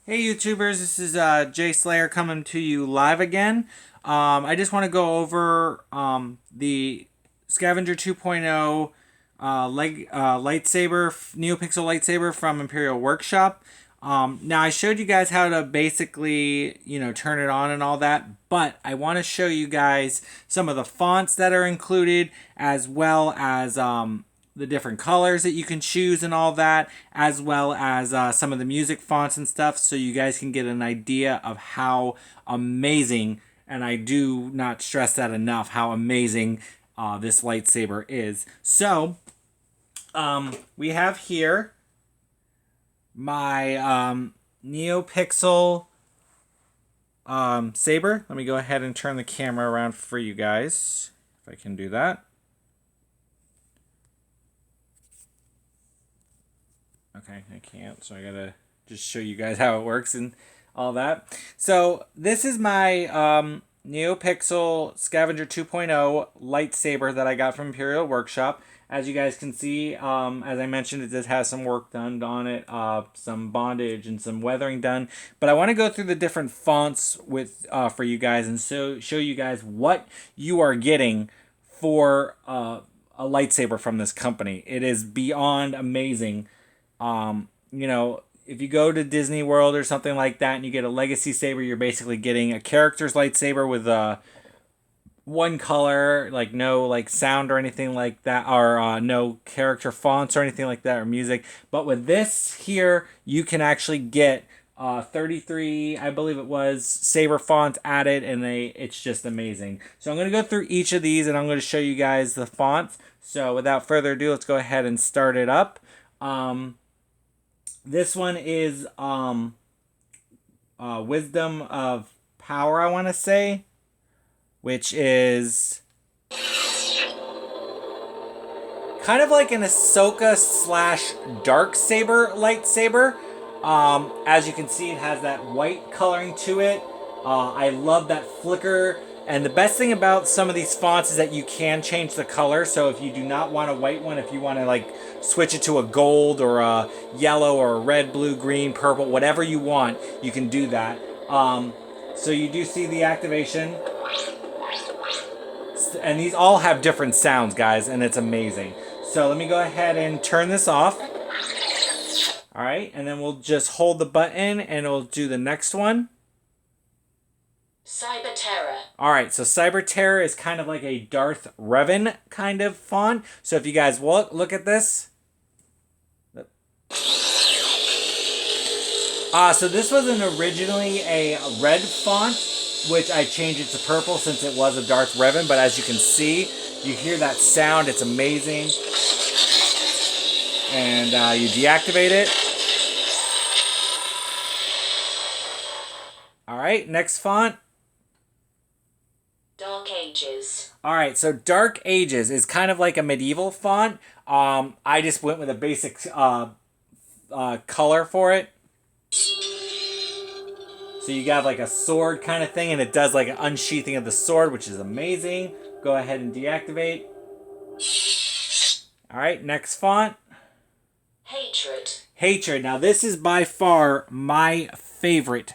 Hey YouTubers, this is Jay Slayer coming to you live again. I just want to go over the Scavenger 2.0 lightsaber, Neopixel lightsaber from Imperial Workshop. Now I showed you guys how to basically, turn it on and all that, but I want to show you guys some of the fonts that are included, as well as the different colors that you can choose and all that, as well as some of the music fonts and stuff, so you guys can get an idea of how amazing, and I do not stress that enough, how amazing this lightsaber is. So, we have here my Neopixel saber. Let me go ahead and turn the camera around for you guys, if I can do that. Okay, I can't, so I gotta just show you guys how it works and all that. So this is my Neopixel Scavenger 2.0 lightsaber that I got from Imperial Workshop. As you guys can see, as I mentioned, it does have some work done on it, some bondage and some weathering done. But I want to go through the different fonts with for you guys, and so show you guys what you are getting for a lightsaber from this company. It is beyond amazing. If you go to Disney World or something like that and you get a legacy saber, you're basically getting a character's lightsaber with one color, like no like sound or anything like that, or no character fonts or anything like that, or music. But with this here, you can actually get 33, I believe it was, saber fonts added, and it's just amazing. So I'm going to go through each of these and I'm going to show you guys the fonts. So without further ado, let's go ahead and start it up. This one is Wisdom of Power, I want to say, which is kind of like an Ahsoka slash Darksaber lightsaber. As you can see, it has that white coloring to it. I love that flicker. And the best thing about some of these fonts is that you can change the color. So if you do not want a white one, if you want to like switch it to a gold or a yellow or a red, blue, green, purple, whatever you want, you can do that. So you do see the activation. And these all have different sounds, guys, and it's amazing. So let me go ahead and turn this off. All right, and then we'll just hold the button and it'll do the next one. Cyber Terror. Alright, so Cyber Terror is kind of like a Darth Revan kind of font. So if you guys look at this. So this wasn't originally a red font, which I changed it to purple since it was a Darth Revan. But as you can see, you hear that sound. It's amazing. And you deactivate it. Alright, next font. Dark Ages. Alright, so Dark Ages is kind of like a medieval font. I just went with a basic color for it. So you got like a sword kind of thing, and it does like an unsheathing of the sword, which is amazing. Go ahead and deactivate. Alright, next font. Hatred. Hatred. Now this is by far my favorite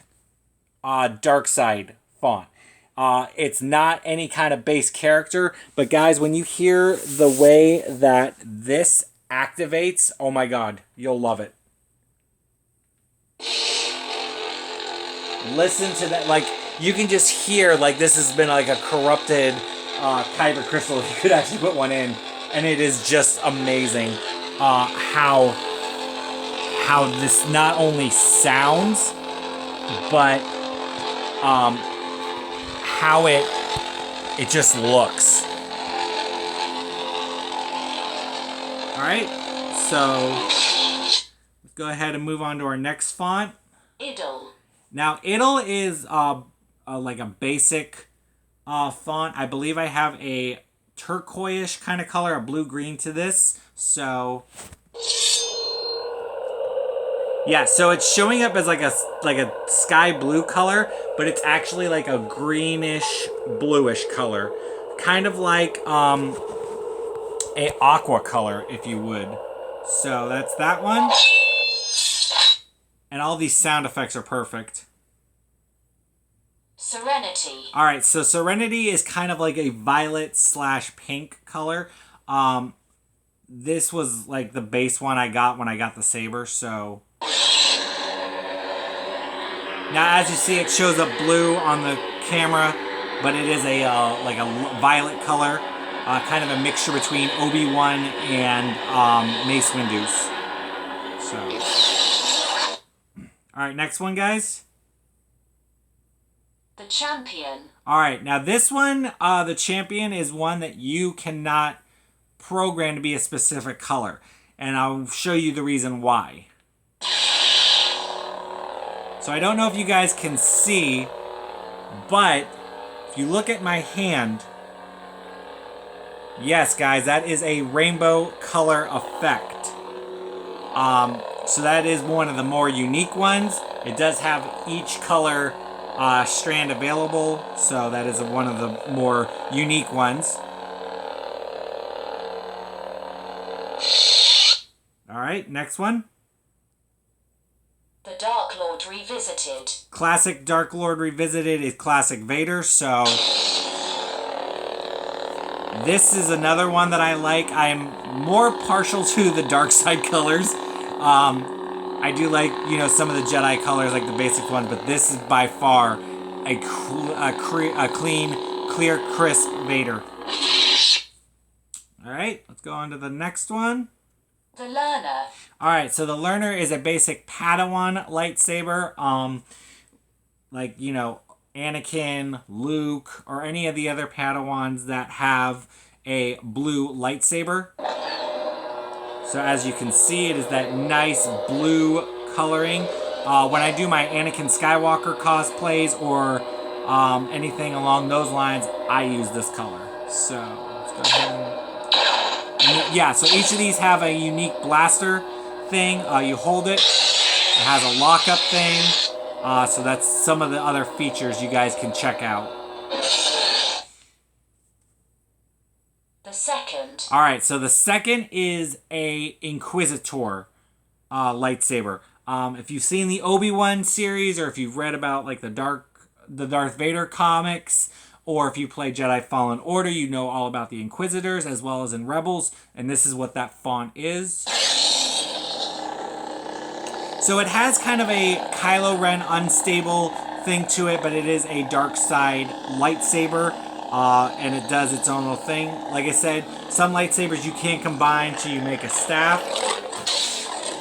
dark side font. It's not any kind of base character, but guys, when you hear the way that this activates, oh my god, you'll love it. Listen to that, like, you can just hear, like, this has been like a corrupted kyber crystal, if you could actually put one in, and it is just amazing how this not only sounds, but how it just looks. Alright, so let's go ahead and move on to our next font. Idle. Now, Idle is like a basic font. I believe I have a turquoise kind of color, a blue-green to this. So yeah, so it's showing up as like a sky blue color, but it's actually like a greenish bluish color, kind of like a aqua color, if you would. So that's that one. And all these sound effects are perfect. Serenity. Alright, so Serenity is kind of like a violet / pink color. This was like the base one I got when I got the saber, so... Now, as you see, it shows up blue on the camera, but it is a like a violet color. Kind of a mixture between Obi-Wan and Mace Windu's. So... Alright, next one, guys. The champion. Alright, now this one, the champion, is one that you cannot program to be a specific color. And I'll show you the reason why. So I don't know if you guys can see, but if you look at my hand, yes, guys, that is a rainbow color effect. So that is one of the more unique ones. It does have each color strand available, so that is one of the more unique ones. Alright, next one. The Dark Lord Revisited. Classic Dark Lord Revisited is Classic Vader, so... This is another one that I like. I'm more partial to the dark side colors. I do like, you know, some of the Jedi colors, like the basic ones, but this is by far a clean, clear, crisp Vader. Alright, let's go on to the next one. The Learner. Alright, so the Learner is a basic Padawan lightsaber. Like, you know, Anakin, Luke, or any of the other Padawans that have a blue lightsaber. So as you can see, it is that nice blue coloring. When I do my Anakin Skywalker cosplays or anything along those lines, I use this color. So let's go ahead and yeah, so each of these have a unique blaster thing. You hold it. It has a lockup thing. So that's some of the other features you guys can check out. The second. Alright, so the second is a Inquisitor lightsaber. If you've seen the Obi-Wan series, or if you've read about like the Darth Vader comics, or if you play Jedi Fallen Order, you know all about the Inquisitors, as well as in Rebels, and this is what that font is. So it has kind of a Kylo Ren unstable thing to it, but it is a dark side lightsaber, and it does its own little thing. Like I said, some lightsabers you can't combine till you make a staff,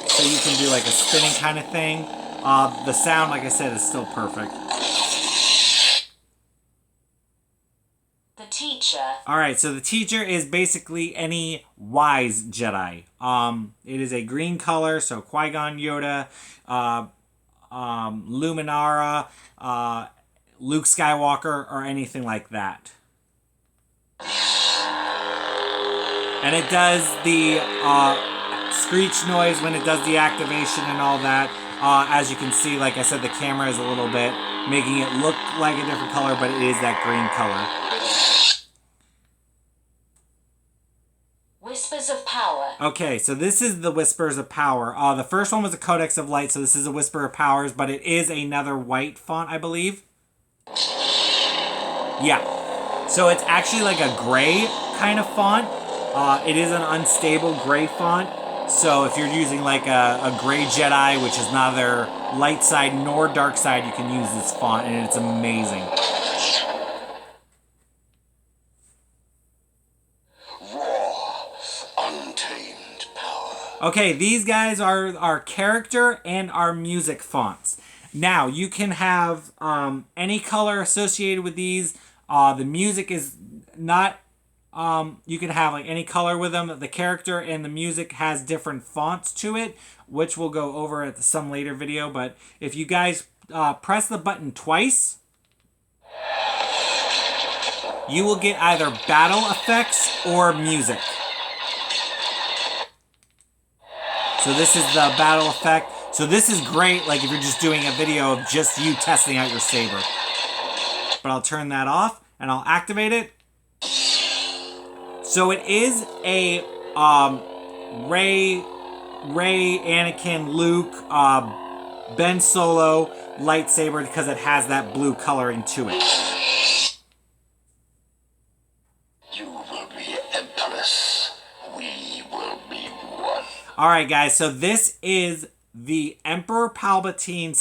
so you can do like a spinning kind of thing. The sound, like I said, is still perfect. The Teacher. Alright, so the Teacher is basically any wise Jedi. It is a green color, so Qui-Gon, Yoda, Luminara, Luke Skywalker, or anything like that. And it does the screech noise when it does the activation and all that. As you can see, like I said, the camera is a little bit making it look like a different color, but it is that green color. Whispers of Power. Okay, so this is the Whispers of Power. The first one was a Codex of Light, so this is a Whisper of Powers, but it is another white font, I believe. Yeah. So it's actually like a gray kind of font. It is an unstable gray font. So if you're using like a gray Jedi, which is neither light side nor dark side, you can use this font, and it's amazing. Okay, these guys are our character and our music fonts. Now, you can have any color associated with these. The music is not... you can have like any color with them. The character and the music has different fonts to it, which we'll go over at some later video. But if you guys press the button twice, you will get either battle effects or music. So this is the battle effect. So this is great, like if you're just doing a video of just you testing out your saber. But I'll turn that off and I'll activate it. So it is a Rey, Anakin, Luke Ben Solo lightsaber because it has that blue coloring to it. You will be Empress. We will be one. Alright guys, so this is the Emperor Palpatine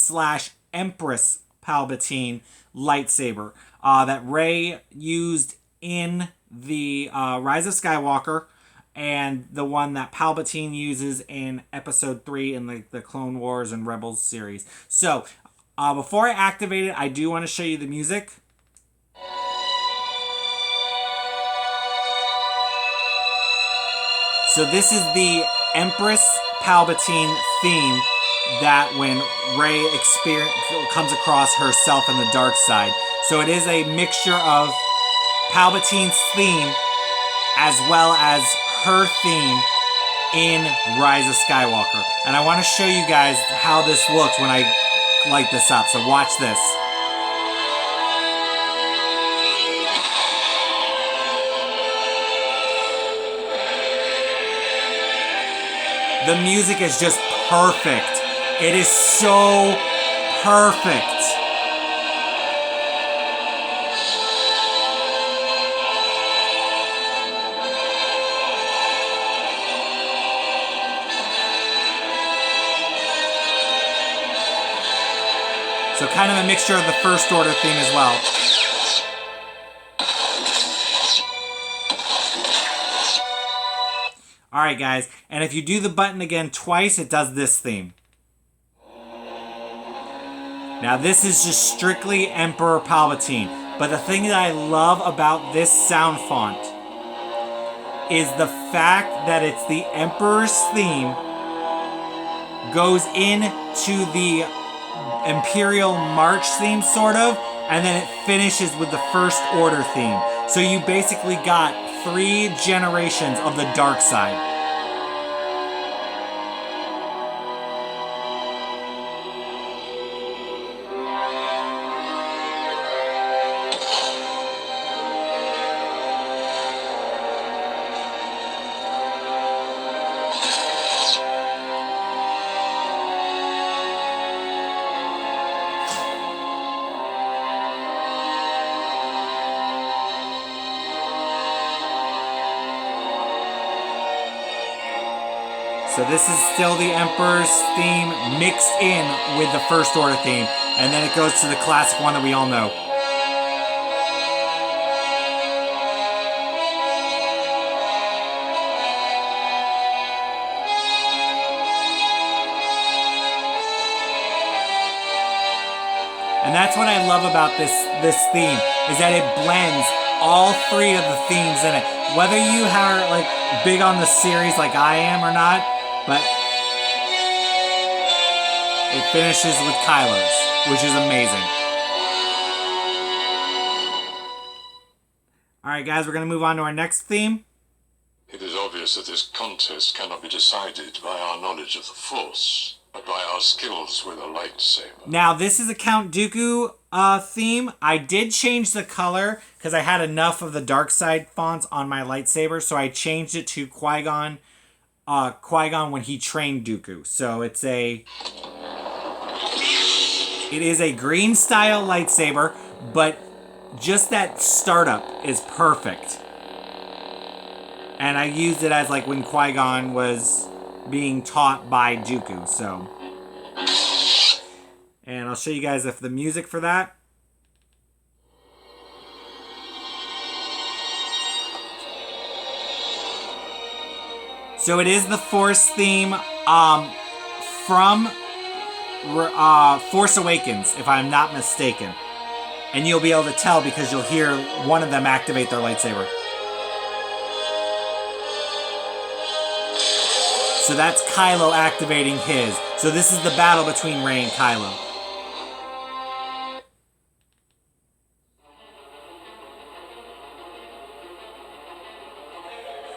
/ Empress Palpatine lightsaber that Rey used in the Rise of Skywalker, and the one that Palpatine uses in Episode 3 in the Clone Wars and Rebels series. So, before I activate it, I do want to show you the music. So this is the Empress Palpatine theme that when Rey comes across herself in the dark side. So it is a mixture of Palpatine's theme as well as her theme in Rise of Skywalker. And I want to show you guys how this looks when I light this up. So watch this. The music is just perfect. It is so perfect. So kind of a mixture of the First Order theme as well. Alright guys, and if you do the button again twice, it does this theme. Now this is just strictly Emperor Palpatine, but the thing that I love about this sound font is the fact that it's the Emperor's theme goes into the Imperial March theme, sort of, and then it finishes with the First Order theme. So you basically got 3 generations of the dark side. So this is still the Emperor's theme mixed in with the First Order theme. And then it goes to the classic one that we all know. And that's what I love about this theme, is that it blends all 3 of the themes in it. Whether you are like big on the series like I am or not, but it finishes with Kylo's, which is amazing. Alright guys, we're going to move on to our next theme. It is obvious that this contest cannot be decided by our knowledge of the Force, but by our skills with a lightsaber. Now, this is a Count Dooku theme. I did change the color because I had enough of the dark side fonts on my lightsaber, so I changed it to Qui-Gon when he trained Dooku. So it is a green style lightsaber, but just that startup is perfect. And I used it as like when Qui-Gon was being taught by Dooku, so. And I'll show you guys the music for that. So it is the Force theme from Force Awakens, if I'm not mistaken. And you'll be able to tell because you'll hear one of them activate their lightsaber. So that's Kylo activating his. So this is the battle between Rey and Kylo.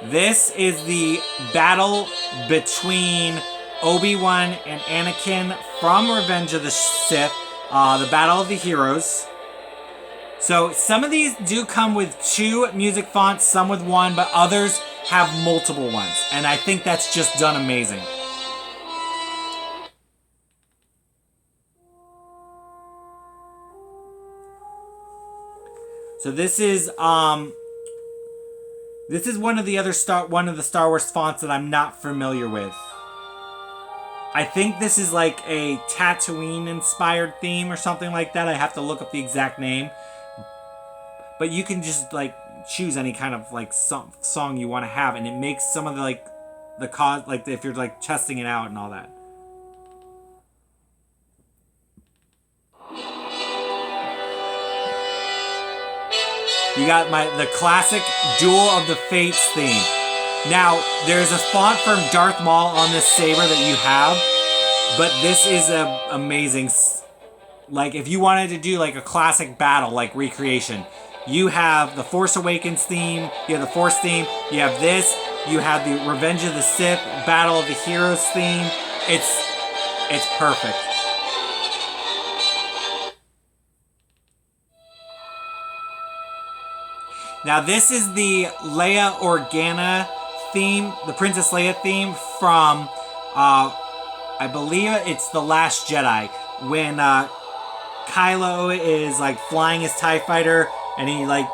This is the battle between Obi-Wan and Anakin from Revenge of the Sith, the Battle of the Heroes. So some of these do come with 2 music fonts, some with 1, but others have multiple ones. And I think that's just done amazing. So this is one of the Star Wars fonts that I'm not familiar with. I think this is like a Tatooine inspired theme or something like that. I have to look up the exact name. But you can just like choose any kind of like song you want to have, and it makes some of the like if you're like testing it out and all that. You got the classic Duel of the Fates theme. Now, there's a font from Darth Maul on this saber that you have, but this is a amazing. Like, if you wanted to do like a classic battle, like recreation, you have the Force Awakens theme, you have the Force theme, you have this, you have the Revenge of the Sith, Battle of the Heroes theme. It's perfect. Now this is the Leia Organa theme, the Princess Leia theme from, I believe it's The Last Jedi, when Kylo is like flying his TIE fighter and he like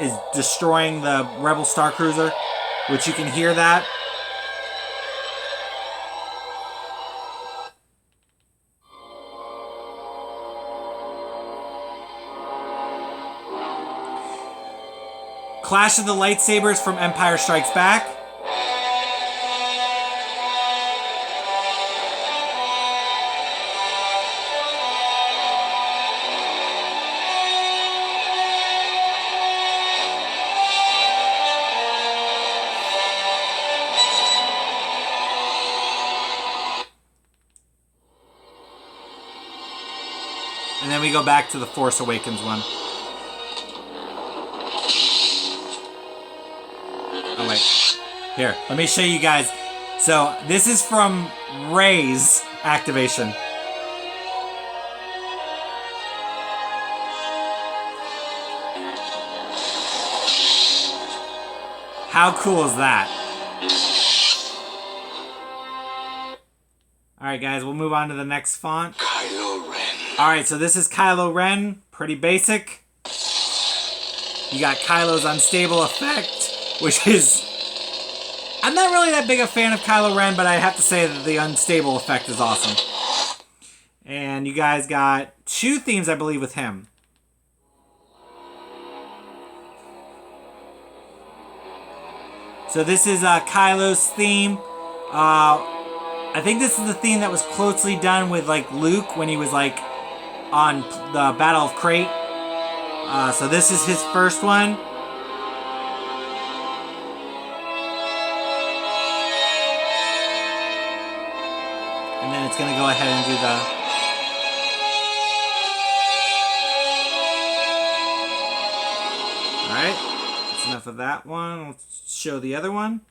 is destroying the Rebel Star Cruiser, which you can hear that. Clash of the Lightsabers from Empire Strikes Back. And then we go back to the Force Awakens one. Oh, wait. Here, let me show you guys. So, this is from Rey's activation. How cool is that? Alright guys, we'll move on to the next font. Kylo Ren. Alright, so this is Kylo Ren. Pretty basic. You got Kylo's unstable effect, which is... I'm not really that big a fan of Kylo Ren, but I have to say that the unstable effect is awesome. And you guys got 2 themes, I believe, with him. So this is Kylo's theme. I think this is the theme that was closely done with like Luke when he was like on the Battle of Crate. So this is his first one. And then it's going to go ahead and do the... Alright, that's enough of that one. Let's show the other one.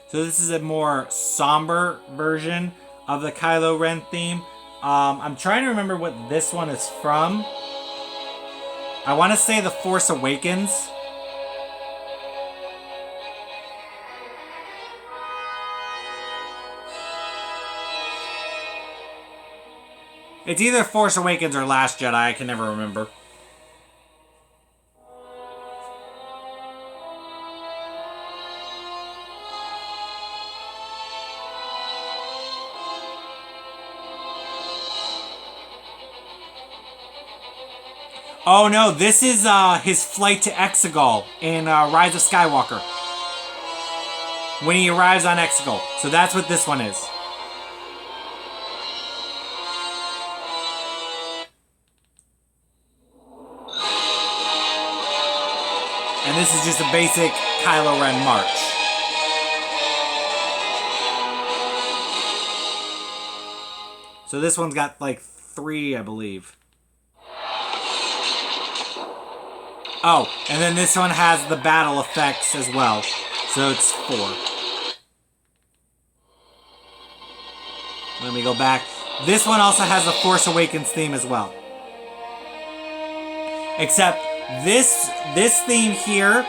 So this is a more somber version of the Kylo Ren theme. I'm trying to remember what this one is from. I want to say The Force Awakens. It's either Force Awakens or Last Jedi, I can never remember. Oh no, this is his flight to Exegol in Rise of Skywalker. When he arrives on Exegol. So that's what this one is. And this is just a basic Kylo Ren march. So this one's got like 3, I believe. Oh, and then this one has the battle effects as well. So it's 4. Let me go back. This one also has the Force Awakens theme as well. Except this theme here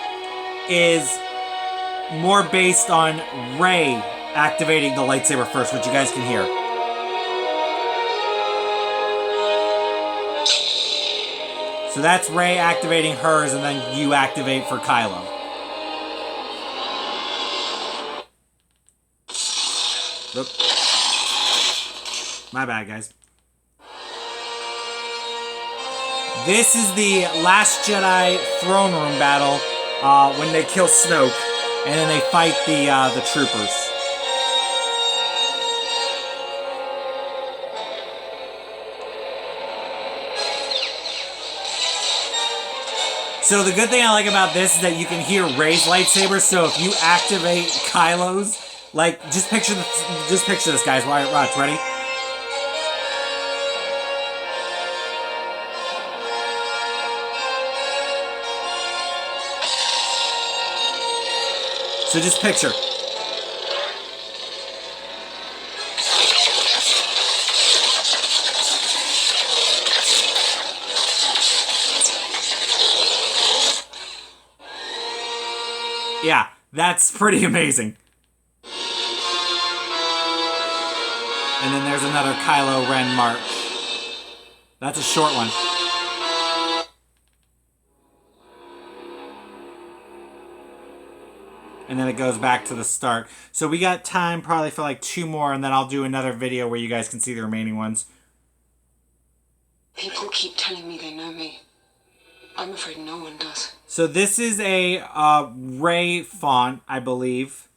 is more based on Rey activating the lightsaber first, which you guys can hear. So that's Rey activating hers, and then you activate for Kylo. Oop. My bad, guys. This is the Last Jedi throne room battle when they kill Snoke, and then they fight the troopers. So the good thing I like about this is that you can hear Rey's lightsaber. So if you activate Kylo's, like just picture this, guys. Watch, ready? So just picture. Yeah, that's pretty amazing. And then there's another Kylo Ren march. That's a short one. And then it goes back to the start. So we got time probably for like 2 more, and then I'll do another video where you guys can see the remaining ones. People keep telling me they know me. I'm afraid no one does. So this is a Rey font, I believe.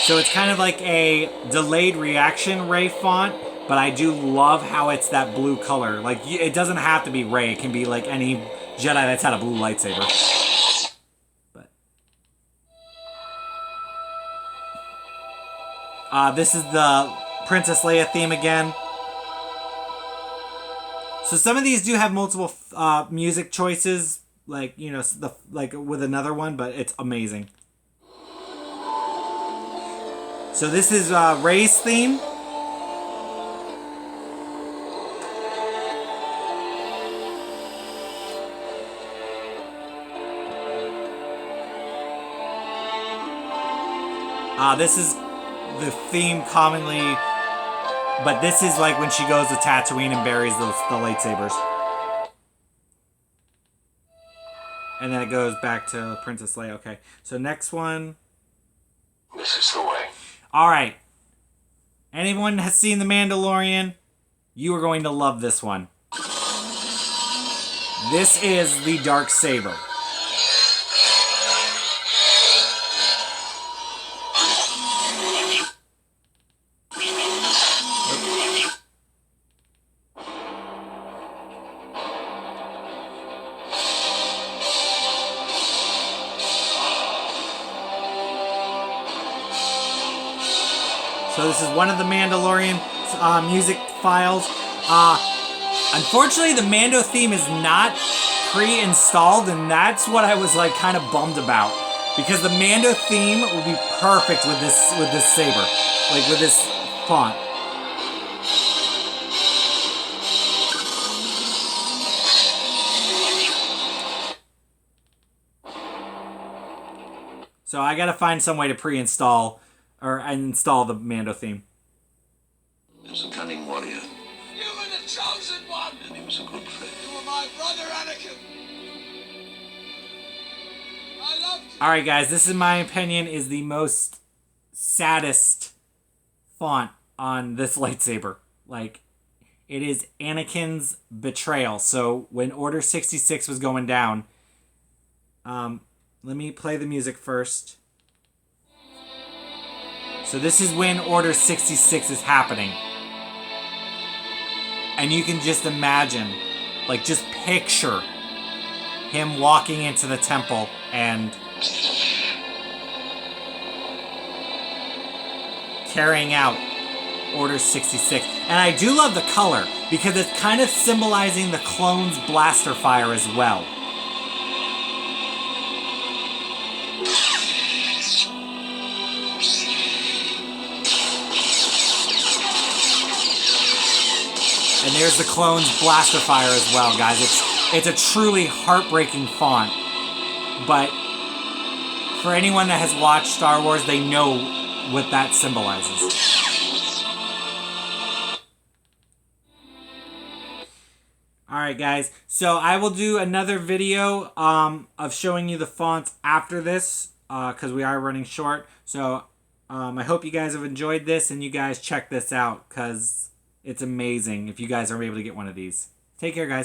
So it's kind of like a delayed reaction Rey font, but I do love how it's that blue color. Like, it doesn't have to be Rey. It can be like any Jedi that's had a blue lightsaber. This is the Princess Leia theme again. So some of these do have multiple music choices, like, you know, like with another one, but it's amazing. So this is Rey's theme. This is the theme commonly, but this is like when she goes to Tatooine and buries the lightsabers. And then it goes back to Princess Leia. Okay, so next one. This is the way. Alright. Anyone has seen The Mandalorian? You are going to love this one. This is the Darksaber. So this is one of the Mandalorian music files. Unfortunately, the Mando theme is not pre-installed, and that's what I was like kind of bummed about, because the Mando theme would be perfect with this saber, like with this font. So I gotta find some way to pre-install or install the Mando theme. He was a cunning warrior. You were the chosen one! And he was a good friend. You were my brother, Anakin! I loved you! Alright guys, this in my opinion is the most saddest font on this lightsaber. Like, it is Anakin's betrayal. So when Order 66 was going down, let me play the music first. So this is when Order 66 is happening. And you can just imagine, like just picture him walking into the temple and carrying out Order 66. And I do love the color, because it's kind of symbolizing the clone's blaster fire as well. And there's the clone's blaster fire as well, guys. It's a truly heartbreaking font. But For anyone that has watched Star Wars, they know what that symbolizes. Alright guys, so I will do another video of showing you the fonts after this, because we are running short. So I hope you guys have enjoyed this and you guys check this out, because it's amazing if you guys are able to get one of these. Take care guys.